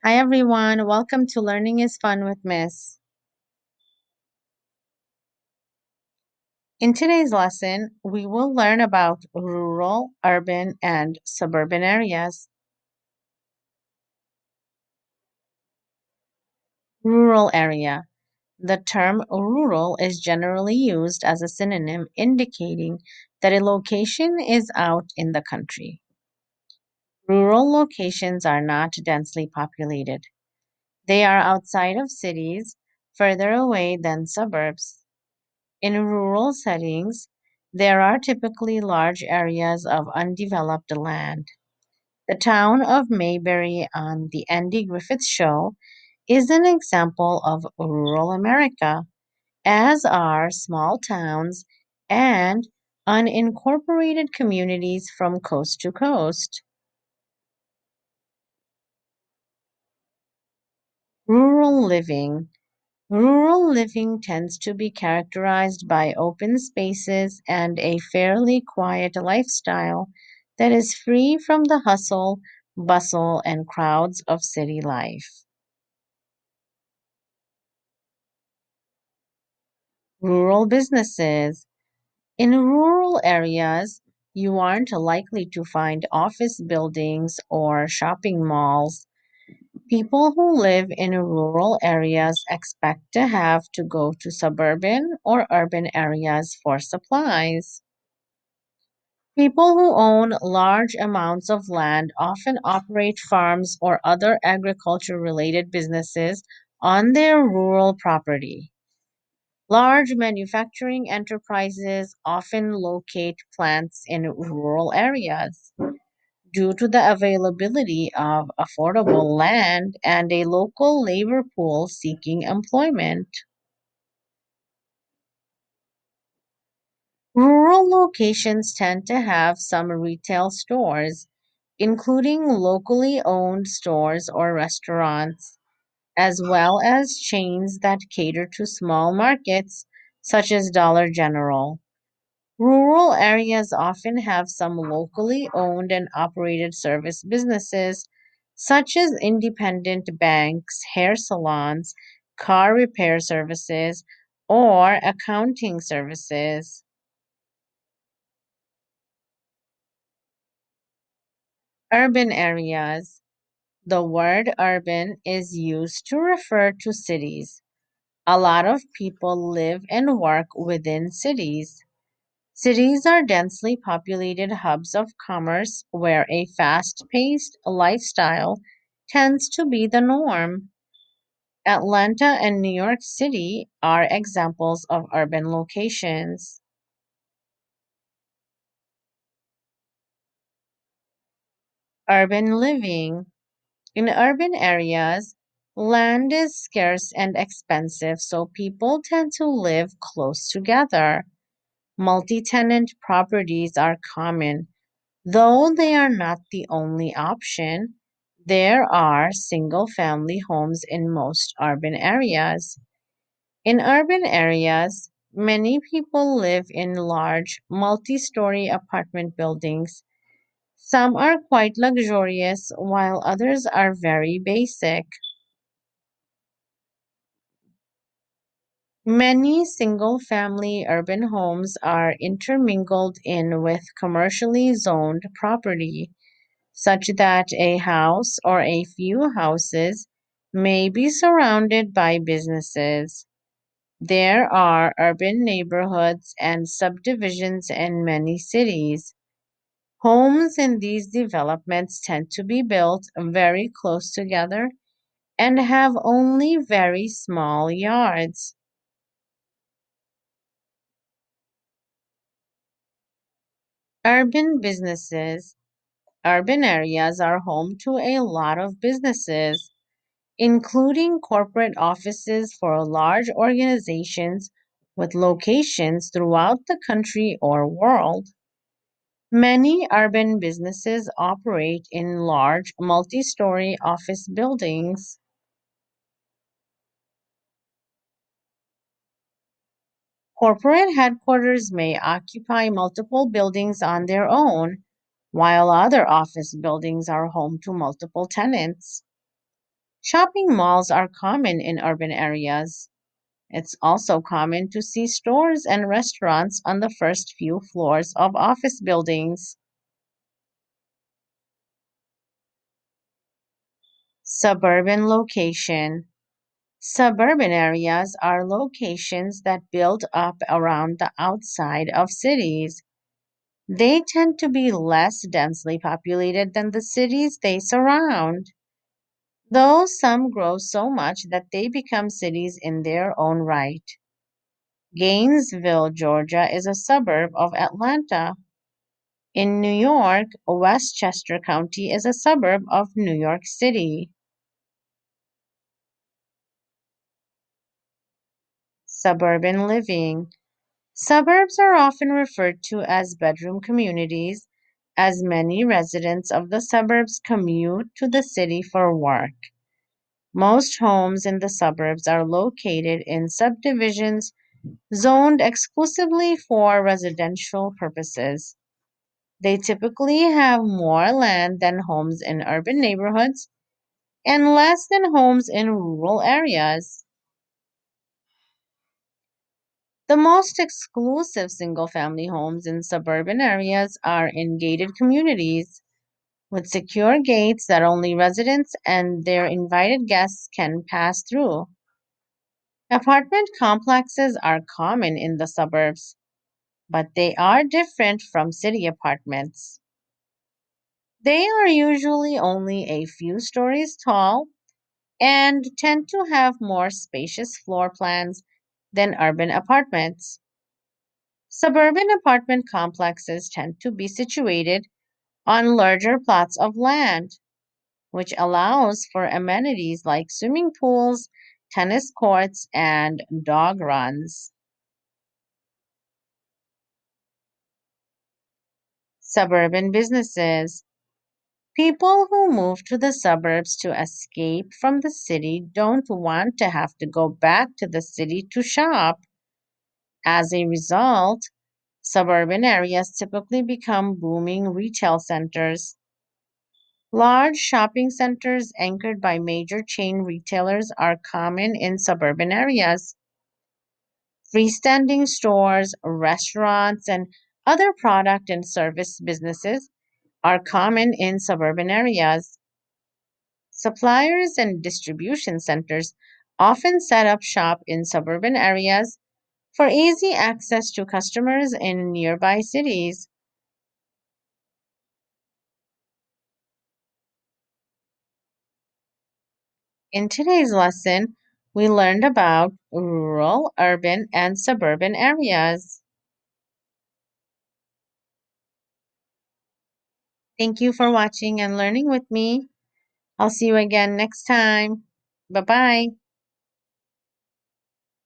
Hi everyone, welcome to Learning is Fun with Miss. In today's lesson, we will learn about rural, urban, and suburban areas. Rural area. The term rural is generally used as a synonym indicating that a location is out in the country. Rural locations are not densely populated. They are outside of cities, further away than suburbs. In rural settings, there are typically large areas of undeveloped land. The town of Mayberry on the Andy Griffith Show is an example of rural America, as are small towns and unincorporated communities from coast to coast. Rural living. Rural living tends to be characterized by open spaces and a fairly quiet lifestyle that is free from the hustle, bustle, and crowds of city life. Rural businesses. In rural areas, you aren't likely to find office buildings or shopping malls. People who live in rural areas expect to have to go to suburban or urban areas for supplies. People who own large amounts of land often operate farms or other agriculture related businesses on their rural property. Large manufacturing enterprises often locate plants in rural areas due to the availability of affordable land and a local labor pool seeking employment. Rural locations tend to have some retail stores, including locally owned stores or restaurants, as well as chains that cater to small markets such as Dollar General. Rural areas often have some locally owned and operated service businesses, such as independent banks, hair salons, car repair services, or accounting services. Urban areas. The word urban is used to refer to cities. A lot of people live and work within cities. Cities are densely populated hubs of commerce where a fast paced lifestyle tends to be the norm. Atlanta and New York City are examples of urban locations. Urban living. In urban areas, land is scarce and expensive, so people tend to live close together. Multi tenant properties are common. Though they are not the only option, there are single family homes in most urban areas. In urban areas, many people live in large multi story apartment buildings. Some are quite luxurious, while others are very basic. Many single family urban homes are intermingled in with commercially zoned property, such that a house or a few houses may be surrounded by businesses. There are urban neighborhoods and subdivisions in many cities. Homes in these developments tend to be built very close together and have only very small yards. Urban businesses. Urban areas are home to a lot of businesses, including corporate offices for large organizations with locations throughout the country or world. Many urban businesses operate in large multi story office buildings. Corporate headquarters may occupy multiple buildings on their own, while other office buildings are home to multiple tenants. Shopping malls are common in urban areas. It's also common to see stores and restaurants on the first few floors of office buildings. Suburban location. Suburban areas are locations that build up around the outside of cities. They tend to be less densely populated than the cities they surround, though some grow so much that they become cities in their own right. Gainesville, Georgia is a suburb of Atlanta. In New York, Westchester County is a suburb of New York City. Suburban living. Suburbs are often referred to as bedroom communities, as many residents of the suburbs commute to the city for work. Most homes in the suburbs are located in subdivisions zoned exclusively for residential purposes. They typically have more land than homes in urban neighborhoods and less than homes in rural areas. The most exclusive single family homes in suburban areas are in gated communities with secure gates that only residents and their invited guests can pass through. Apartment complexes are common in the suburbs, but they are different from city apartments. They are usually only a few stories tall and tend to have more spacious floor plans than urban apartments. Suburban apartment complexes tend to be situated on larger plots of land, which allows for amenities like swimming pools, tennis courts, and dog runs. Suburban businesses. People who move to the suburbs to escape from the city don't want to have to go back to the city to shop. As a result, suburban areas typically become booming retail centers. Large shopping centers anchored by major chain retailers are common in suburban areas. Freestanding stores, restaurants, and other product and service businesses are common in suburban areas. Suppliers and distribution centers often set up shop in suburban areas for easy access to customers in nearby cities. In today's lesson, we learned about rural, urban, and suburban areas. Thank you for watching and learning with me. I'll see you again next time. Bye bye.